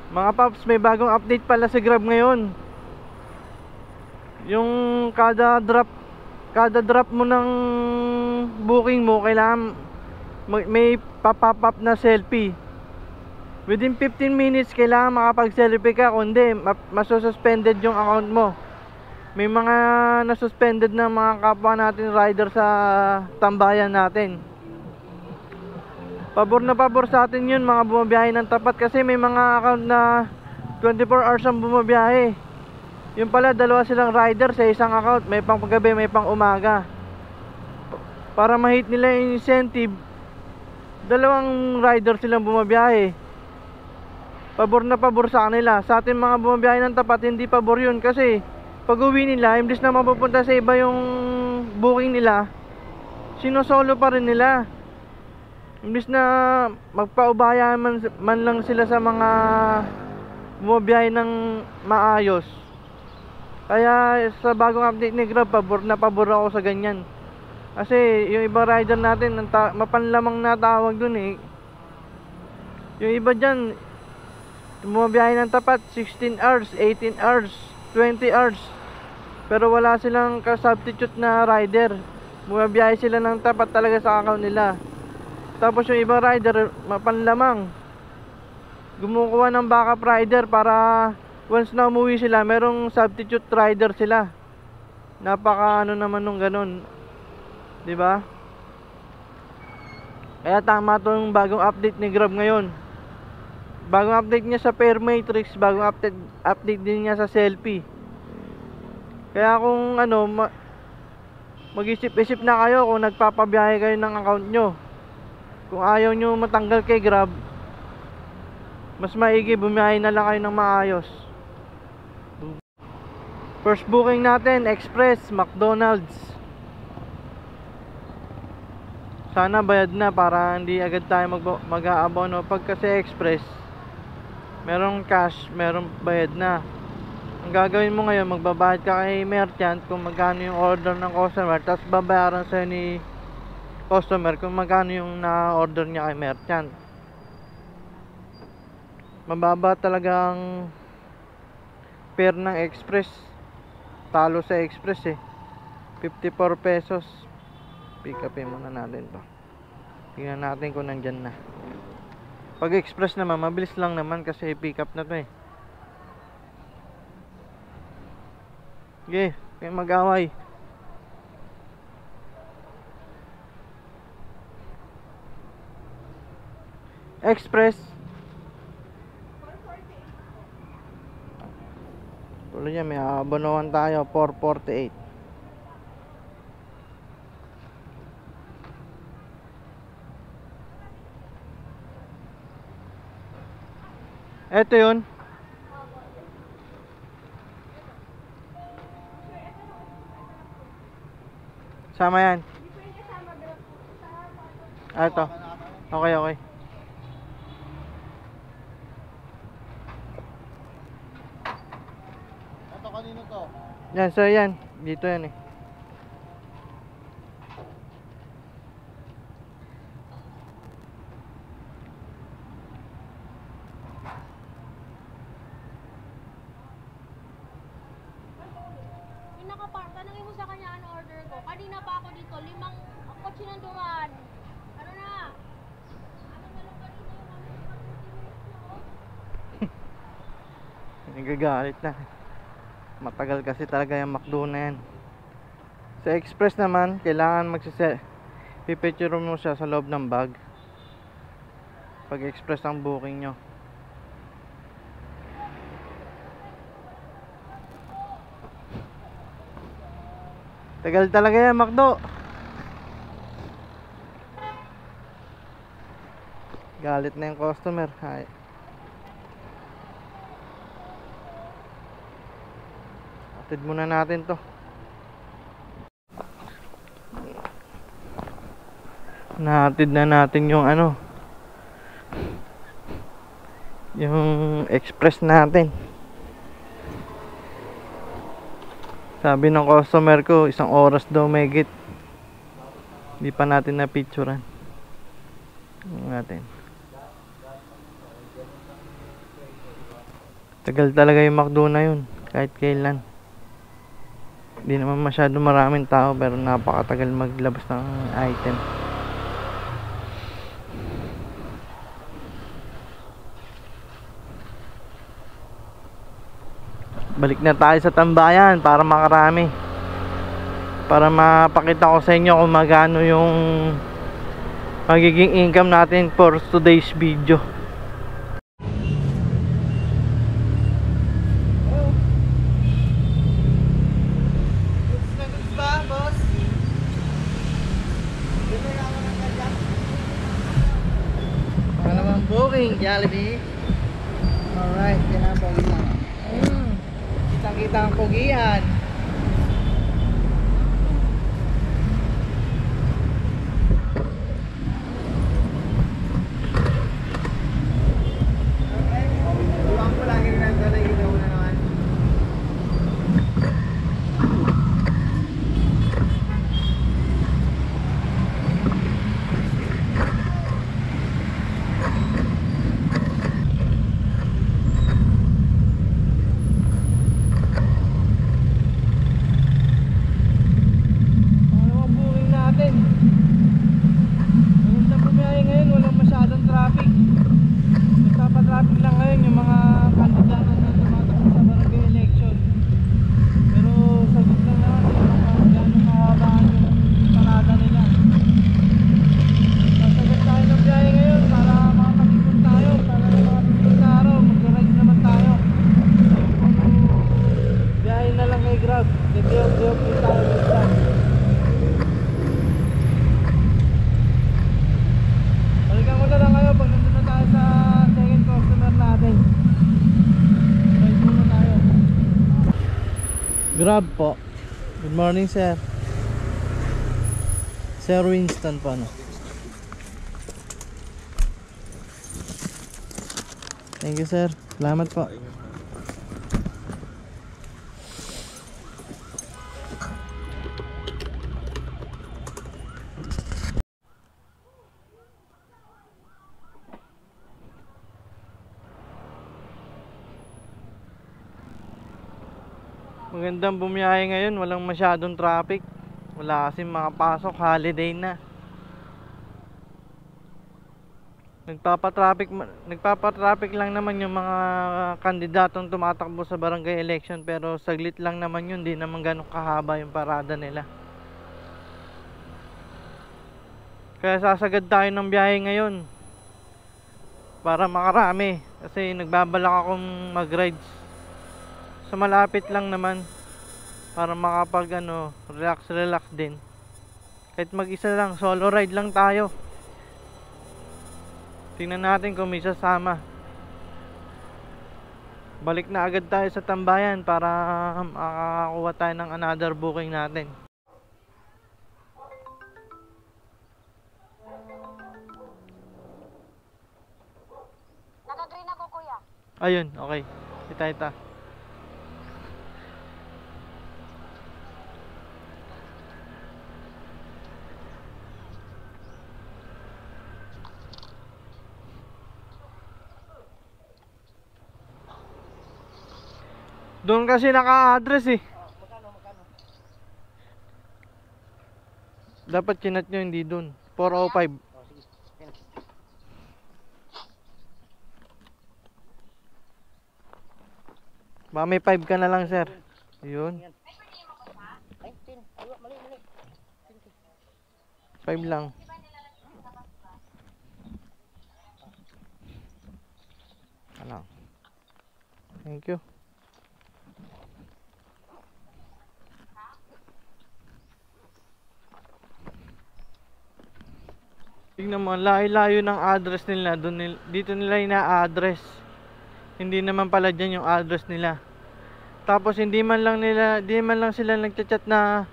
Mga paps, may bagong update pala si Grab ngayon. Yung kada drop mo ng booking mo, kailangan may pop up na selfie. Within 15 minutes kailangan makapag-selfie ka, kundi masususpended yung account mo. May mga nasuspended na mga kapwa natin rider sa tambayan natin. Pabor na pabor sa atin yun, mga bumabiyahe ng tapat, kasi may mga account na 24 hours ang bumabiyahe. Yung pala, dalawa silang rider sa isang account, may pang paggabi, may pang umaga. Para ma-hit nila yung incentive, dalawang rider silang bumabiyahe. Pabor na pabor sa kanila. Sa atin mga bumabiyahe ng tapat, hindi pabor yun, kasi pag uwi nila, imbis na mapupunta sa iba yung booking nila, sinosolo pa rin nila. Imbis na magpaubaya man lang sila sa mga bumabiyahe ng maayos. Kaya sa bagong update ni Grab, pabor na pabor ako sa ganyan. Kasi yung ibang rider natin, mapanlamang na tawag dun eh. Yung iba dyan, bumabiyahe ng tapat 16 hours, 18 hours, 20 hours, pero wala silang ka-substitute na rider. Bumabiyahe sila ng tapat talaga sa account nila. Tapos yung ibang rider, mapanlamang, gumukuha ng backup rider para once na umuwi sila, merong substitute rider sila. Napaka ano naman nung ganun, diba? Kaya tama tong bagong update ni Grab ngayon. Bagong update niya sa fare matrix, bagong update din niya sa selfie. Kaya kung ano, mag-isip-isip na kayo kung nagpapabiyahe kayo ng account nyo. Kung ayaw nyo matanggal kay Grab, mas maigi bumiyahe na lang kayo ng maayos. First booking natin, Express, McDonald's. Sana bayad na para hindi agad tayo mag-aabono. Pag kasi Express, merong cash, merong bayad na. Ang gagawin mo ngayon, magbabayad ka kay merchant kung magkano yung order ng customer, tapos babayaran sa'yo ni customer kung magkano yung na-order niya kay merchant. Mababa talagang fare ng Express. Talo sa Express eh, 54 pesos. Pick upin muna natin to. Tingnan natin kung nandyan na. Pag Express naman, mabilis lang naman kasi pick up na to eh. Okay, kaya mag-away. Express. Tuloy niya, may abonohan tayo, 448. Eto yun. Sama yan. Eto. Okay, okay. Ito kanino to? Yan, sir, yan. Dito yan eh. Yung nakapark, tanongin mo sa kanya ano order ko. Kanina pa ako dito, 5 kotse nanduman. Ano na? Ano na lang kanina yung ano yung 15 minutes na Nagagalit na. Matagal kasi talaga yung McDo na yan. Sa Express naman, kailangan pipicture mo siya sa loob ng bag pag Express ang booking nyo. Tagal talaga yan, McDo. Galit na yung customer. Hay. Atid muna natin to. Nahatid na natin yung ano, yung Express natin. Sabi ng customer ko, 1 oras daw mahigit. Hindi pa natin na-picturean. Natin. Tagal talaga yung McDo na yun, kahit kailan. Hindi naman masyado maraming tao, pero napakatagal maglabas ng item. Balik na tayo sa tambayan para makarami, para mapakita ko sa inyo kung magano yung magiging income natin for today's video. Ano bang booking, Jollibee? Alright, yan ang pogi na. Kitang-kita ang pogian. Luwang ko lagi rin ang dalay, ginawa na naman. Traffic lang ngayon yung mga kandidato na tumatakbo sa barangay election. Pero sagot lang naman yung mga gano'ng kahabaan yung parada nila. Sasagot tayo ng biyahe ngayon para makapag-ipon tayo, para sa mga susunod na araw mag-ride naman tayo. Biyahe na lang kay Grab, diop-diop din tayo dito. Balikan ko na lang kayo pag nandun na tayo sa customer natin. Ride muna tayo. Grab po. Good morning, sir. Sir Winston po, no? Thank you, sir. Salamat po. Magandang bumiyahe ngayon, walang masyadong traffic. Wala kasing makapasok, holiday na. Nagpapa-traffic lang naman yung mga kandidatong tumatakbo sa barangay election, pero saglit lang naman yun, di naman ganun kahaba yung parada nila. Kaya sasagad tayo ng biyahe ngayon para makarami, kasi nagbabalak akong mag-rides sa malapit lang naman para makapag relax din. Kahit mag-isa lang, solo ride lang tayo. Tingnan natin kung may sasama. Balik na agad tayo sa tambayan para makakuha tayo ng another booking natin. Naka-green ako, kuya. Ayun, okay. Kita. Doon kasi naka-address eh. Magkano? Dapat chinat nyo, hindi doon. 405. Oh, sige. Yan. Baka may 5 ka na lang, sir. Yun. Ay, 10. Ay, mali. 5 lang. Alang. Thank you. Tingnan mo, layo-layo ng address nila. Dito nila ina-address. Hindi naman pala dyan yung address nila. Tapos hindi man lang sila nagchat-chat na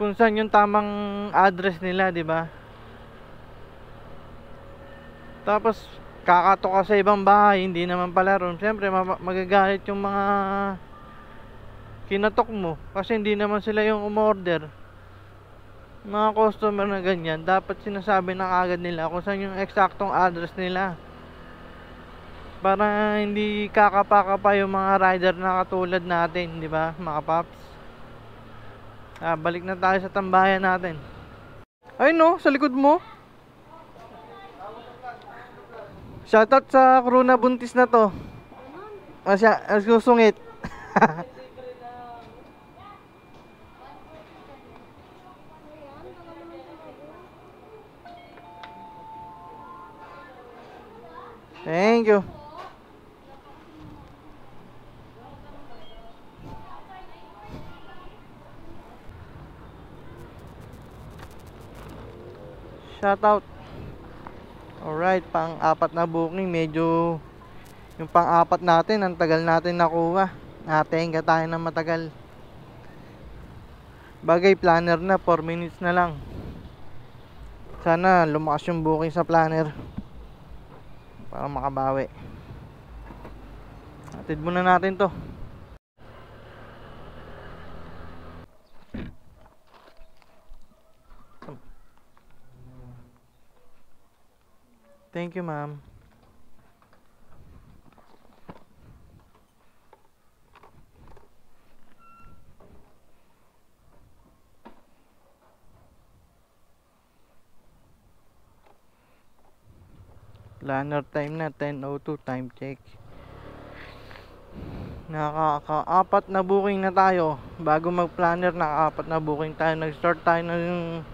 kung saan yung tamang address nila, di ba? Tapos kakatok ka sa ibang bahay, hindi naman pala ron. Siyempre magagalit yung mga kinatok mo kasi hindi naman sila yung umorder. Mga customer na ganyan, dapat sinasabi na agad nila kung saan yung eksaktong address nila. para hindi kakapaka pa yung mga rider na katulad natin, di ba mga paps? Balik na tayo sa tambayan natin. Ay no, sa likod mo. Shoutout sa crew na buntis na to. Susungit. Thank you. Shoutout. Alright, pang-apat na booking. Medyo yung pang-apat natin, ang tagal natin nakuha. Natenga tayo ng matagal. Bagay, planner na, 4 minutes na lang. Sana lumakas yung booking sa planner para makabawi. Atid muna natin to. Thank you, ma'am. Planner time na 10:02, time check. Nakaka-apat na booking na tayo. Bago mag-planner, nakaka-apat na booking tayo. Nag-start tayo ng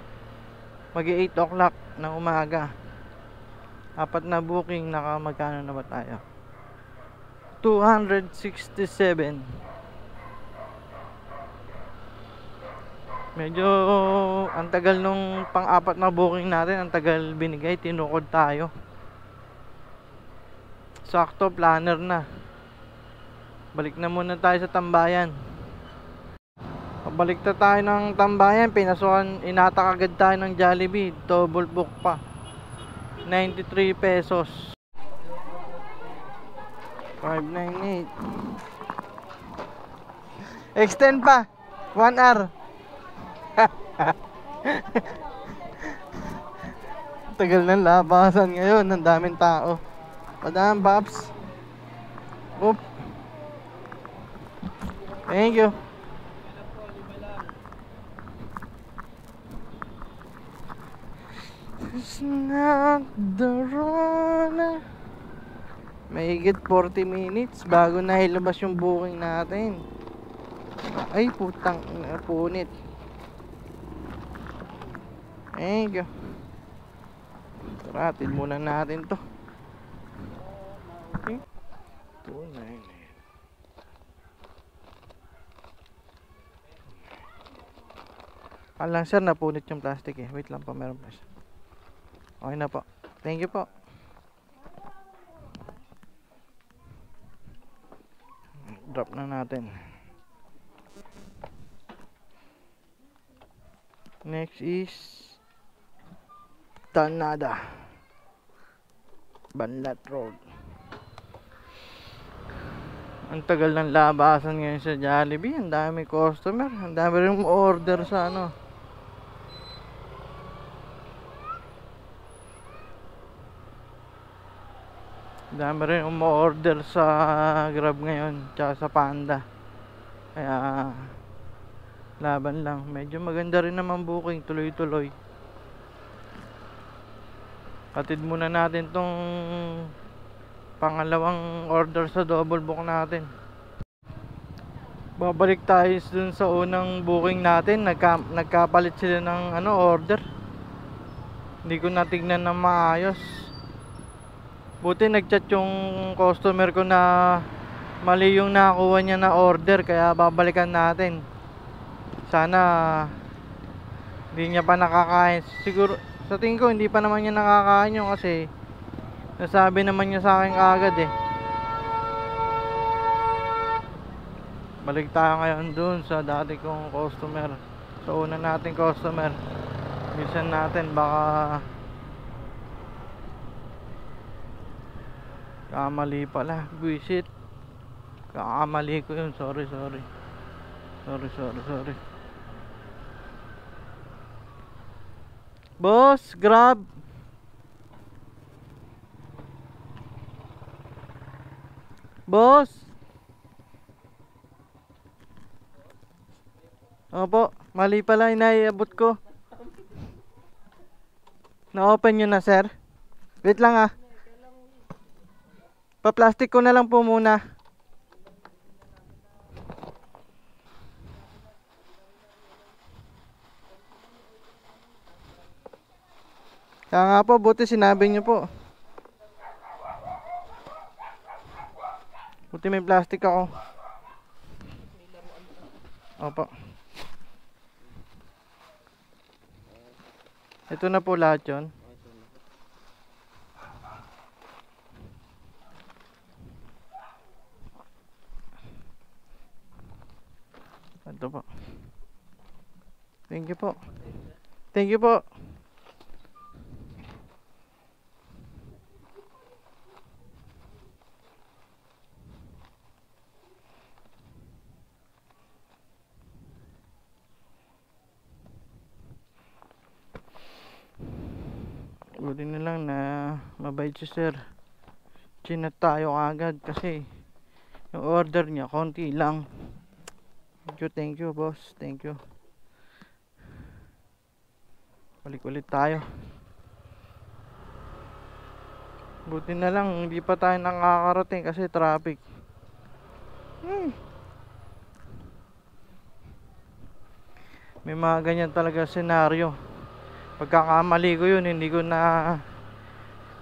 mag-8 o'clock ng umaga. Apat na booking, magkano na ba tayo? 267. Medyo ang tagal nung pang-apat na booking natin, ang tagal binigay, tinukod tayo. Sakto, planner na. Balik na muna tayo sa tambayan. Pabalik na tayo ng tambayan, pinasukan, inatak agad tayo ng Jollibee, double book pa. 93 pesos. 598. Extend pa 1 hour. Tagal ng labasan ngayon, ang daming tao. Padaan, Babs. Oop. Thank you. It's not the run. Mahigit 40 minutes bago na ilabas yung booking natin. Ay, putang punit. Thank you. Taratin muna natin to. Okay. 298. Alang sir, napunit yung plastic eh. Wait lang pa, meron pa siya. Okay na po. Thank you po. Drop na natin. Next is Tanada, Banlat Road. Ang tagal ng labasan ngayon sa Jollibee. Ang dami customer. Ang dami rin order sa ano. Dami rin umu-order sa Grab ngayon, tsaka sa Panda. Kaya laban lang. Medyo maganda rin naman booking, tuloy-tuloy. Hatid muna natin tong pangalawang order sa double book natin. Babalik tayo dun sa unang booking natin. Nagkapalit sila ng order. Hindi ko natignan na maayos. Buti nagchat yung customer ko na mali yung nakuha niya na order, kaya babalikan natin. Sana hindi niya pa nakakain. Siguro sa tingin ko hindi pa naman niya nakakain yun, kasi nasabi naman niya sa akin agad eh. Balik tayo ngayon dun sa dati kong customer, sa una nating customer. Bilisan natin, baka kamali pala, visit. Kakamali ko yun, sorry. Boss, Grab. Boss. Opo, mali pala inaiabot ko. Na-open nyo na, sir? Wait lang ah. Pa-plastic ko na lang po muna. Kaya nga po, buti sinabi nyo po. Buti may plastic ako. Opo. Ito na po lahat yun. Ito po. Thank you po. Thank you po. Buti na lang na mabait si sir. Chinat tayo agad kasi yung order niya konti lang. Thank you boss. Thank you. Balik ulit tayo. Buti na lang hindi pa tayo nakakarating kasi traffic. May mga ganyan talaga senaryo. Pagkakamali ko yun, hindi ko na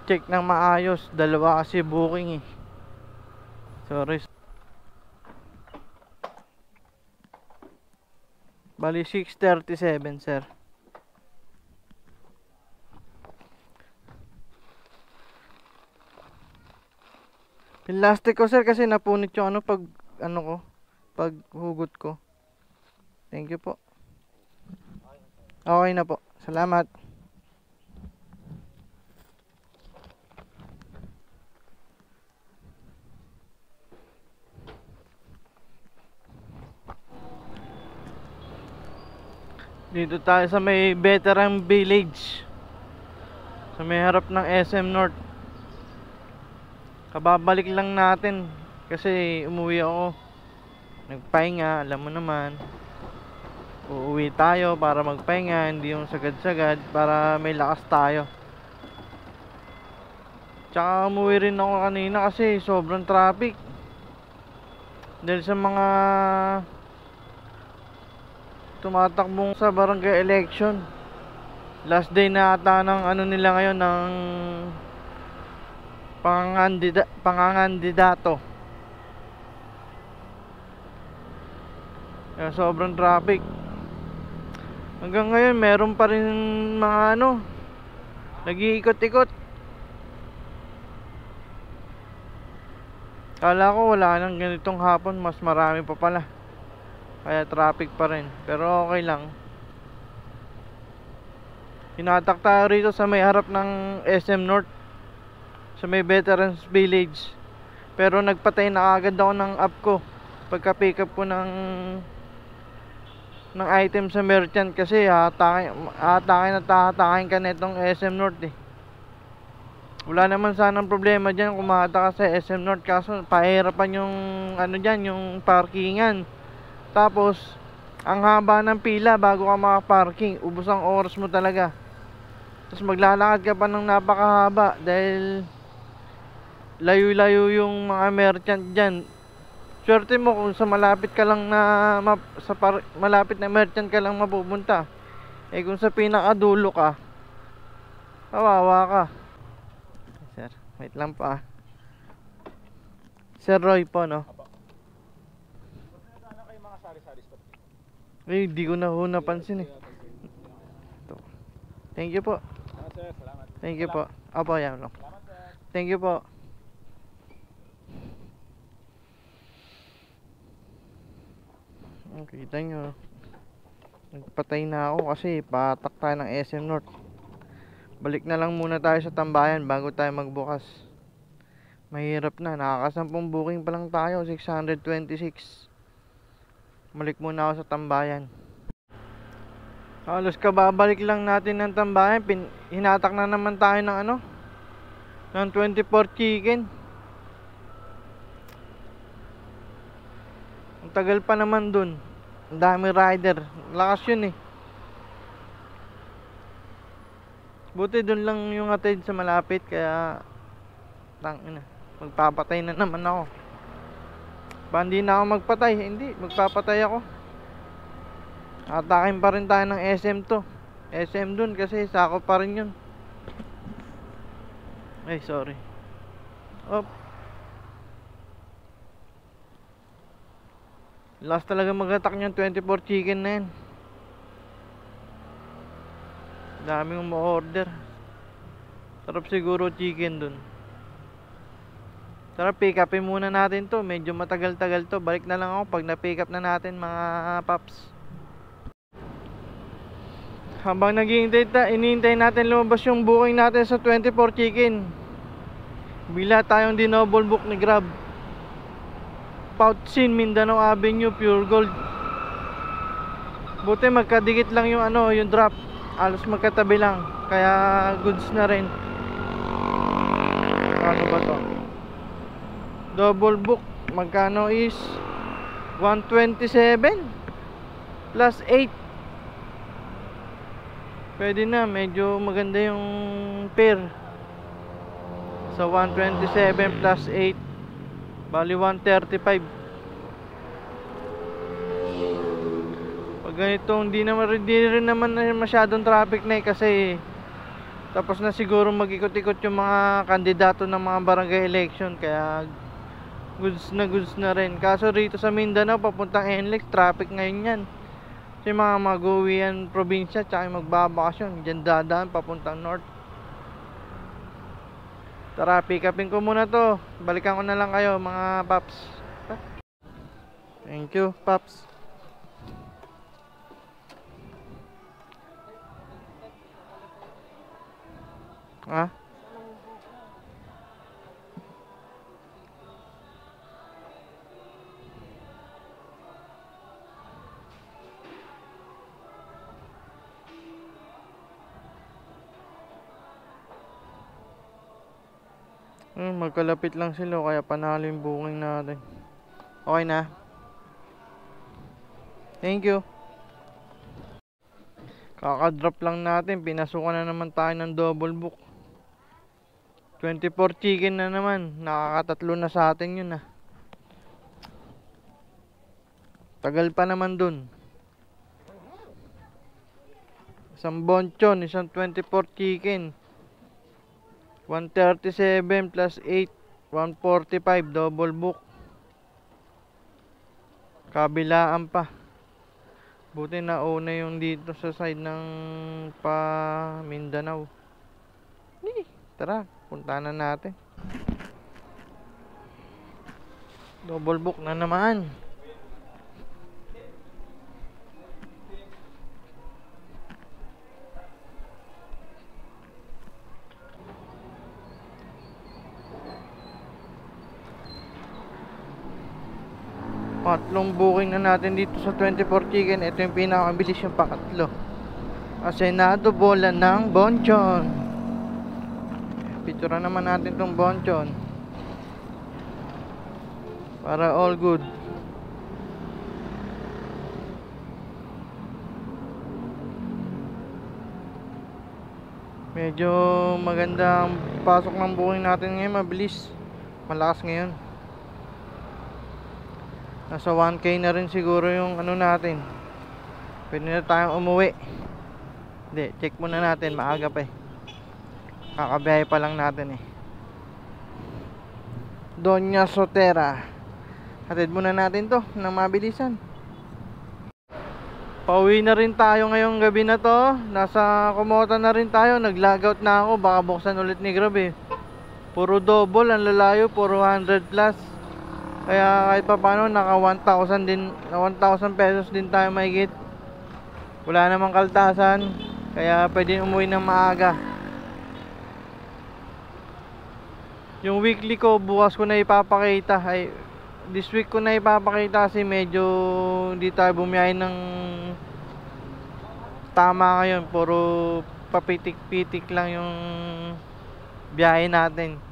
check ng maayos. Dalawa kasi booking eh. Sorry. Bali 6:37 sir. Plastic ko sir kasi napunit yung ano pag ano ko, pag hugot ko. Thank you po. Okay na po. Salamat. Dito tayo sa may Veteran Village. Sa may harap ng SM North. Kababalik lang natin kasi umuwi ako. Nagpahinga, alam mo naman. Uuwi tayo para magpahinga, hindi yung sagad-sagad, para may lakas tayo. Tsaka umuwi rin ako kanina kasi sobrang traffic. Dahil sa mga tumatakbong sa barangay election. Last day na ata ng ano nila ngayon, ng pangangandidato. Kaya sobrang traffic. Hanggang ngayon meron pa rin mga ano, nag-iikot-ikot. Kala ko wala nang ganitong hapon, mas marami pa pala. Kaya traffic pa rin, pero okay lang. Hinatak tayo rito sa may harap ng SM North, sa may Veterans Village. Pero nagpatay na agad ako ng app ko pagka pick up ko ng item sa merchant kasi hatakin ka na itong SM North eh. Wala naman sanang problema dyan kung mahata ka sa SM North, kaso pahirapan yung ano dyan, yung parkingan. Tapos ang haba ng pila bago ka makaparking, ubos ang oras mo talaga. Tapos maglalakad ka pa ng napakahaba dahil layo-layo yung mga merchant dyan. Swerte mo kung sa malapit ka lang na malapit na merchant ka lang mapupunta. Eh kung sa pinakadulo ka, kawawa ka. Sir, wait lang pa. Sir Roy po, no? Eh, di ko na ho napansin eh. Ito. Thank you po. Thank you po. Opo, yan lang. Thank you po. Kita nyo, nagpatay na ako kasi patak tayo ng SM North. Balik na lang muna tayo sa tambayan bago tayo magbukas. Mahirap na, nakakasampung booking pa lang tayo, 626. Balik muna ako sa tambayan. Halos kababalik lang natin ng tambayan, hinatak na naman tayo ng ano, ng 24 chicken. Ang tagal pa naman dun. Ang dami rider. Lakas yun eh. Buti dun lang yung atid sa malapit. Kaya tangina, magpapatay na naman ako. Ba hindi na ako magpatay? Hindi, magpapatay ako. Atakin pa rin tayo ng SM to. SM dun kasi sakop pa rin yun. Ay, sorry. Op. Last talaga mag-attack niyan, 24 chicken na yan. Daming umu-order. Sarap siguro chicken dun. Tara, pick upin muna natin to. Medyo matagal-tagal to. Balik na lang ako pag na-pick up na natin mga paps. Habang inihintay natin lumabas yung booking natin sa 24 chicken. Bila tayong dinoble book ni Grab. Pouchin, Mindanao Avenue, Pure Gold. Buti magkadikit lang yung yung drop. Alos magkatabi lang. Kaya goods na rin. Ano ba to? Double book. Magkano is 127 plus 8. Pwede na, medyo maganda yung pair. So 127 plus 8 bali 135. Pag ganito hindi rin naman masyadong traffic na kasi tapos na siguro mag-ikot-ikot yung mga kandidato ng mga barangay election. Kaya goods na rin. Kaso rito sa Mindanao papuntang NLEX, traffic ngayon yan. Kasi mga mag-uwian probinsya tsaka magbabakasyon, dyan dadaan papuntang north. Tara, pick upin ko muna to. Balikan ko na lang kayo mga paps. Thank you, paps. Ha? Magkalapit lang sila kaya panalo yung booking natin. Okay na. Thank you. Kakadrop lang natin. Pinasukan na naman tayo ng double book. 24 chicken na naman. Nakakatatlo na sa atin yun ah. Tagal pa naman dun. Isang bonchon, isang 24 chicken. 137 plus 8 145 double book. Kabilaan pa. Buti na una yung dito sa side ng pa Mindanao. Tara, punta na natin. Double book na naman. Patlong booking na natin dito sa 24 chicken. Ito yung pinakabilis yung pakatlo. Asenado bola ng bonchon. Picture naman natin tong bonchon para all good. Medyo magandang pasok ng booking natin ngayon. Mabilis, malakas ngayon. Nasa 1K na rin siguro yung natin. Pwede na tayong umuwi. Hindi, check muna natin, maaga pa eh. Kakabiyahe pa lang natin eh. Doña Sotera. Hatid muna natin to ng mabilisan. Pauwi na rin tayo ngayong gabi na to. Nasa Kumota na rin tayo. Nag-logout na ako, baka buksan ulit ni Grab eh. Puro double, ang lalayo, puro 100 plus. Kaya kahit pa paano naka 1,000 din, 1,000 pesos din tayo mahigit. Wala namang kaltasan, kaya pwede umuwi ng maaga. Yung weekly ko bukas ko na ipapakita. Ay, this week ko na ipapakita kasi medyo hindi tayo bumiyahe ng tama ngayon. Puro papitik-pitik lang yung biyahe natin.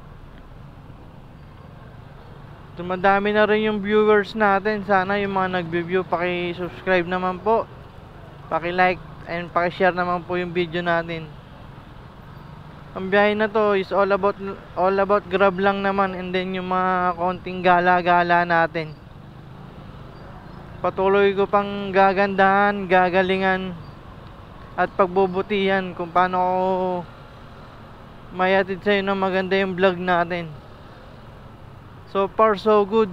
Dumadami na rin yung viewers natin. Sana yung mga nagbe-view, paki-subscribe naman po, paki-like, and paki-share naman po yung video natin. Ang biyahe na to is all about grab lang naman, and then yung mga konting gala-gala natin. Patuloy ko pang gagandahan, gagalingan, at pagbubutihan kung paano ko mayatid sa'yo na maganda yung vlog natin. So far so good.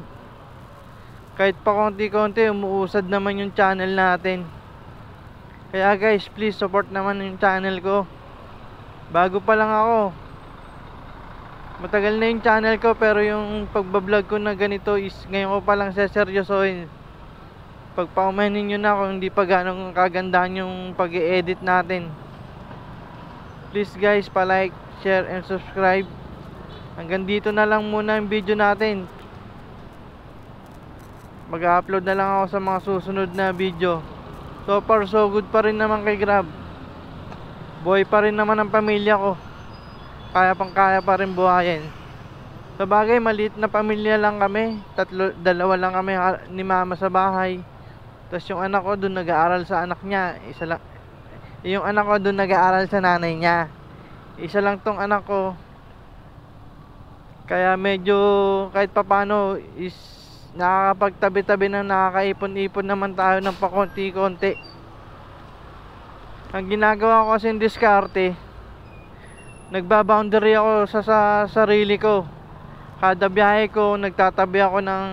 Kahit pa konti-konti, umuusad naman yung channel natin. Kaya guys, please support naman yung channel ko. Bago pa lang ako. Matagal na yung channel ko, pero yung pagbablog ko na ganito is ngayon ko pa lang seseryosohin. Pagpaumanin nyo na kung hindi pa ganong kagandahan yung pag-i-edit natin. Please guys, pa-like, share, and subscribe. Hanggang dito na lang muna yung video natin. Mag-upload na lang ako sa mga susunod na video. So far so good pa rin naman kay Grab. Buhay pa rin naman ang pamilya ko. Kaya pa rin buhayin. Sa bagay, maliit na pamilya lang kami. Dalawa lang kami ni mama sa bahay. Tapos yung anak ko doon nag-aaral sa anak niya. Isa lang. Yung anak ko doon nag-aaral sa nanay niya. Isa lang tong anak ko. Kaya medyo kahit papano is nakakapagtabi-tabi na, nakakaipon-ipon naman tayo ng pakonti-konti. Ang ginagawa ko kasi yung diskarte, nagbaboundary ako sa sarili ko. Kada biyahe ko, nagtatabi ako ng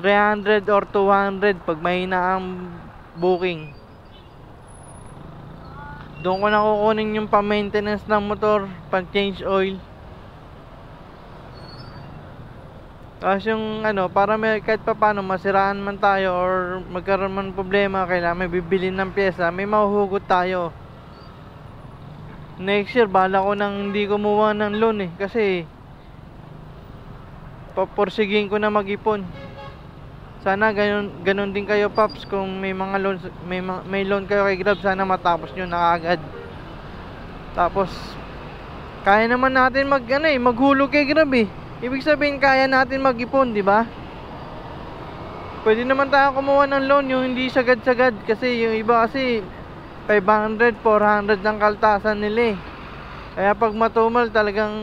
300 or 200 pag mahina ang booking. Doon ko na kukunin yung pa-maintenance ng motor, pa-change oil. Tapos yung para may kahit pa paano masiraan man tayo or magkaroon man problema, kailangan may bibili ng pyesa, may mahuhugot tayo. Next year, bala ko nang hindi kumuha ng loan kasi papursigin ko na mag-ipon. Sana ganun din kayo, Paps, kung may mga loans, may loan kayo kay Grab, sana matapos nyo na agad. Tapos kaya naman natin maghulog kay Grab eh. Ibig sabihin kaya natin mag-ipon, di ba? Pwede naman tayo kumuha ng loan yung hindi sagad-sagad, kasi yung iba kasi 500, 400 ang kaltasan nila eh. Kaya pag matumal, talagang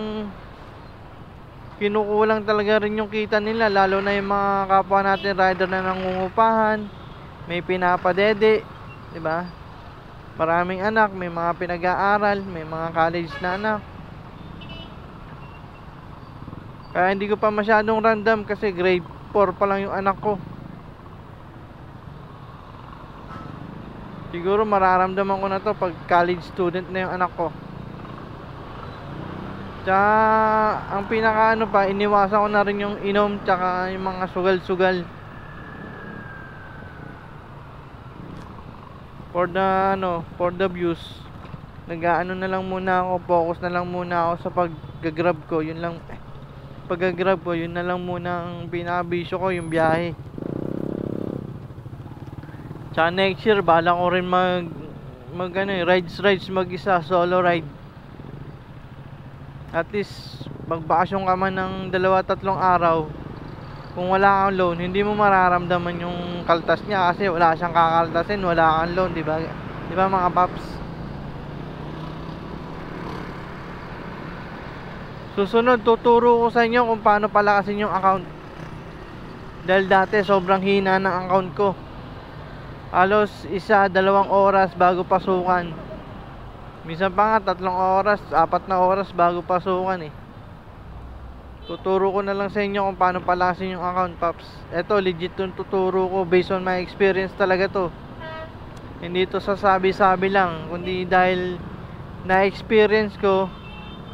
kinukulang talaga rin yung kita nila, lalo na yung mga kapwa natin rider na nangungupahan, may pinapadede, di ba? Maraming anak, may mga pinag-aaral, may mga college na anak. Kaya hindi ko pa masyadong random kasi grade 4 pa lang yung anak ko. Siguro mararamdaman ko na to pag college student na yung anak ko. Tsaka ang pinaka pa, iniwasan ko na rin yung inom tsaka yung mga sugal-sugal. For the views, nag-aano na lang muna ako, focus na lang muna ako sa pag-grab ko, yun lang. Pag-grab ko, yun na lang muna ang pinakabisyo ko, yung biyahe. Tsaka next year, bala ko rin rides mag-isa, solo ride. At least magbakasyon ka man ng 2-3 araw. Kung wala kang loan, hindi mo mararamdaman yung kaltas niya kasi wala siyang kakaltasin, wala kang loan, di ba? Di ba mga paps? Susunod, tuturo ko sa inyo kung paano palakasin yung account. Dahil dati sobrang hina ng account ko. Halos 1-2 oras bago pasukan. Minsan pa nga 3 oras, 4 na oras bago pasukan eh. Tuturo ko na lang sa inyo kung paano palakasin yung account, Paps. Eto, legit yung tuturo ko based on my experience talaga to. Hindi to sasabi-sabi lang, kundi dahil na-experience ko,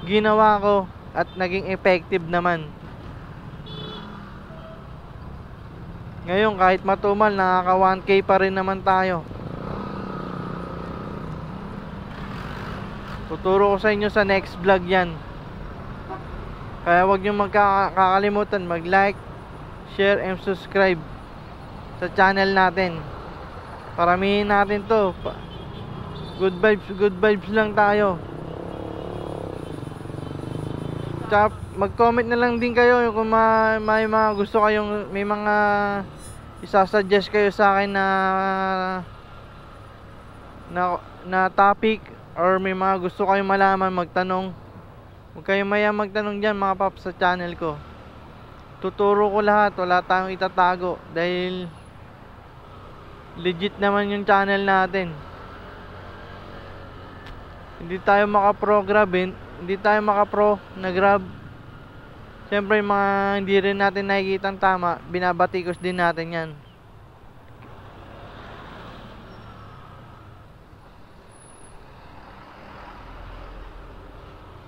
ginawa ko, at naging effective naman. Ngayon kahit matumal, nakaka 1K pa rin naman tayo. Tuturo ko sa inyo sa next vlog yan. Kaya huwag nyo magkakalimutan mag-like, share, and subscribe sa channel natin. Paramihin natin to. Good vibes lang tayo. Tsaka mag-comment na lang din kayo kung may mga gusto kayong, may mga isa-suggest kayo sa akin na topic, or may mga gusto kayong malaman, magtanong. Huwag kayong maya magtanong dyan mga paps sa channel ko. Tuturo ko lahat, wala tayong itatago dahil legit naman yung channel natin. Hindi tayo maka-pro grab, hindi tayo maka-pro na grab. Siyempre yung mga hindi rin natin nakikitang tama, binabatikos din natin yan.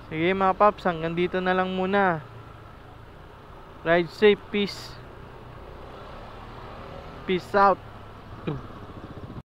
Sige mga paps, hanggang dito na lang muna. Ride safe, peace. Peace out.